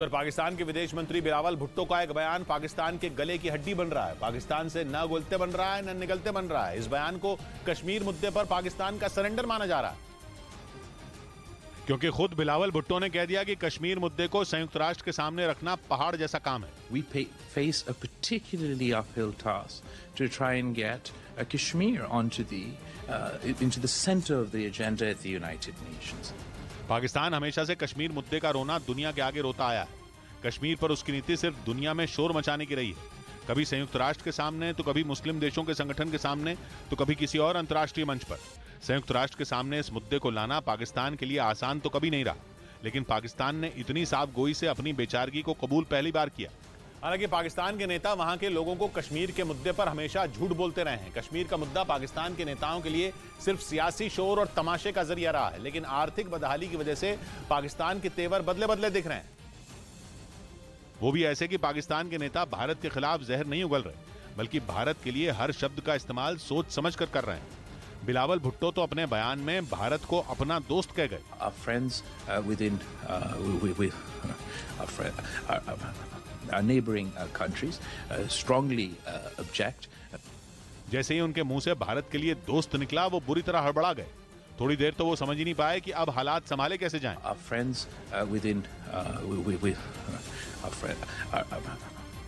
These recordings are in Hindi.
पाकिस्तान के विदेश मंत्री बिलावल भुट्टो का एक बयान पाकिस्तान के गले की हड्डी बन रहा है। पाकिस्तान से न घुलते बन रहा है न निगलते बन रहा है। इस बयान को कश्मीर मुद्दे पर पाकिस्तान का सरेंडर माना जा रहा है, क्योंकि खुद बिलावल भुट्टो ने कह दिया कि कश्मीर मुद्दे को संयुक्त राष्ट्र के सामने रखना पहाड़ जैसा काम है। We face a particularly uphill task to try and get Kashmir into the center of the agenda at the United Nations. Pakistan हमेशा से कश्मीर मुद्दे का रोना दुनिया के आगे रोता आया है। कश्मीर पर उसकी नीति सिर्फ दुनिया में शोर मचाने की रही है, कभी संयुक्त राष्ट्र के सामने तो कभी मुस्लिम देशों के संगठन के सामने तो कभी किसी और अंतर्राष्ट्रीय मंच पर। संयुक्त राष्ट्र के सामने इस मुद्दे को लाना पाकिस्तान के लिए आसान तो कभी नहीं रहा, लेकिन पाकिस्तान ने इतनी साफ गोई से अपनी बेचारगी को कबूल पहली बार किया। हालांकि पाकिस्तान के नेता वहां के लोगों को कश्मीर के मुद्दे पर हमेशा झूठ बोलते रहे हैं। कश्मीर का मुद्दा पाकिस्तान के नेताओं के लिए सिर्फ सियासी शोर और तमाशे का जरिया रहा है, लेकिन आर्थिक बदहाली की वजह से पाकिस्तान के तेवर बदले बदले दिख रहे हैं। वो भी ऐसे कि पाकिस्तान के नेता भारत के खिलाफ जहर नहीं उगल रहे, बल्कि भारत के लिए हर शब्द का इस्तेमाल सोच समझ कर रहे हैं। बिलावल भुट्टो तो अपने बयान में भारत को अपना दोस्त कह गए। Our neighboring countries strongly object. जैसे ही उनके मुंह से भारत के लिए दोस्त निकला, वो बुरी तरह हड़बड़ा गए। थोड़ी देर तो वो समझ ही नहीं पाए कि अब हालात संभाले कैसे जाएं। Our friends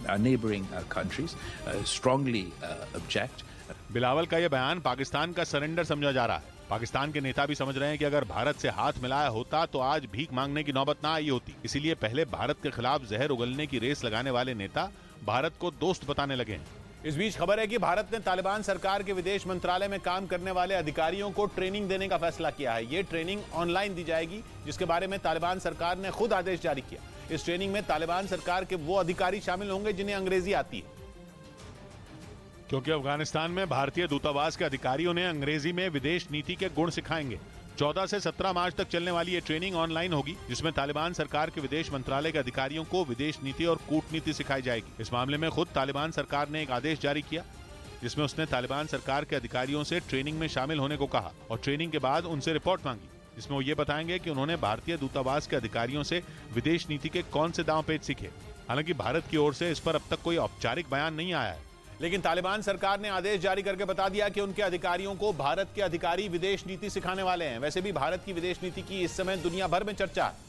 our neighboring countries strongly object. Bilawal का यह बयान पाकिस्तान का सरेंडर समझा जा रहा है। पाकिस्तान के नेता भी समझ रहे हैं कि अगर भारत से हाथ मिलाया होता तो आज भीख मांगने की नौबत ना आई होती। इसीलिए पहले भारत के खिलाफ जहर उगलने की रेस लगाने वाले नेता भारत को दोस्त बताने लगे हैं। इस बीच खबर है कि भारत ने तालिबान सरकार के विदेश मंत्रालय में काम करने वाले अधिकारियों को ट्रेनिंग देने का फैसला किया है। ये ट्रेनिंग ऑनलाइन दी जाएगी, जिसके बारे में तालिबान सरकार ने खुद आदेश जारी किया। इस ट्रेनिंग में तालिबान सरकार के वो अधिकारी शामिल होंगे जिन्हें अंग्रेजी आती है, क्योंकि अफगानिस्तान में भारतीय दूतावास के अधिकारियों ने अंग्रेजी में विदेश नीति के गुण सिखाएंगे। 14 से 17 मार्च तक चलने वाली ये ट्रेनिंग ऑनलाइन होगी, जिसमें तालिबान सरकार के विदेश मंत्रालय के अधिकारियों को विदेश नीति और कूटनीति सिखाई जाएगी। इस मामले में खुद तालिबान सरकार ने एक आदेश जारी किया, जिसमें उसने तालिबान सरकार के अधिकारियों से ट्रेनिंग में शामिल होने को कहा और ट्रेनिंग के बाद उनसे रिपोर्ट मांगी, जिसमें वो ये बताएंगे कि उन्होंने भारतीय दूतावास के अधिकारियों से विदेश नीति के कौन से दांव पेच सीखे। हालांकि भारत की ओर से इस पर अब तक कोई औपचारिक बयान नहीं आया है, लेकिन तालिबान सरकार ने आदेश जारी करके बता दिया कि उनके अधिकारियों को भारत के अधिकारी विदेश नीति सिखाने वाले हैं। वैसे भी भारत की विदेश नीति की इस समय दुनिया भर में चर्चा है,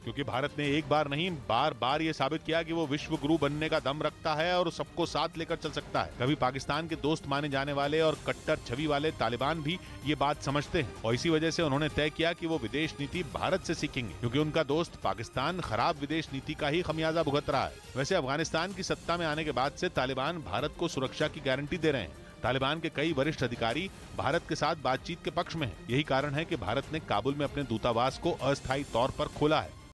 क्योंकि भारत ने एक बार नहीं बार बार यह साबित किया कि वो विश्व गुरु बनने का दम रखता है और सबको साथ लेकर चल सकता है। कभी पाकिस्तान के दोस्त माने जाने वाले और कट्टर छवि वाले तालिबान भी ये बात समझते हैं और इसी वजह से उन्होंने तय किया कि वो विदेश नीति भारत से सीखेंगे, क्योंकि उनका दोस्त पाकिस्तान खराब विदेश नीति का ही खमियाजा भुगत रहा है। वैसे अफगानिस्तान की सत्ता में आने के बाद से तालिबान भारत को सुरक्षा की गारंटी दे रहे हैं। तालिबान के कई वरिष्ठ अधिकारी भारत के साथ बातचीत के पक्ष में हैं। यही कारण है कि भारत ने काबुल में अपने दूतावास को अस्थायी तौर पर खोला है।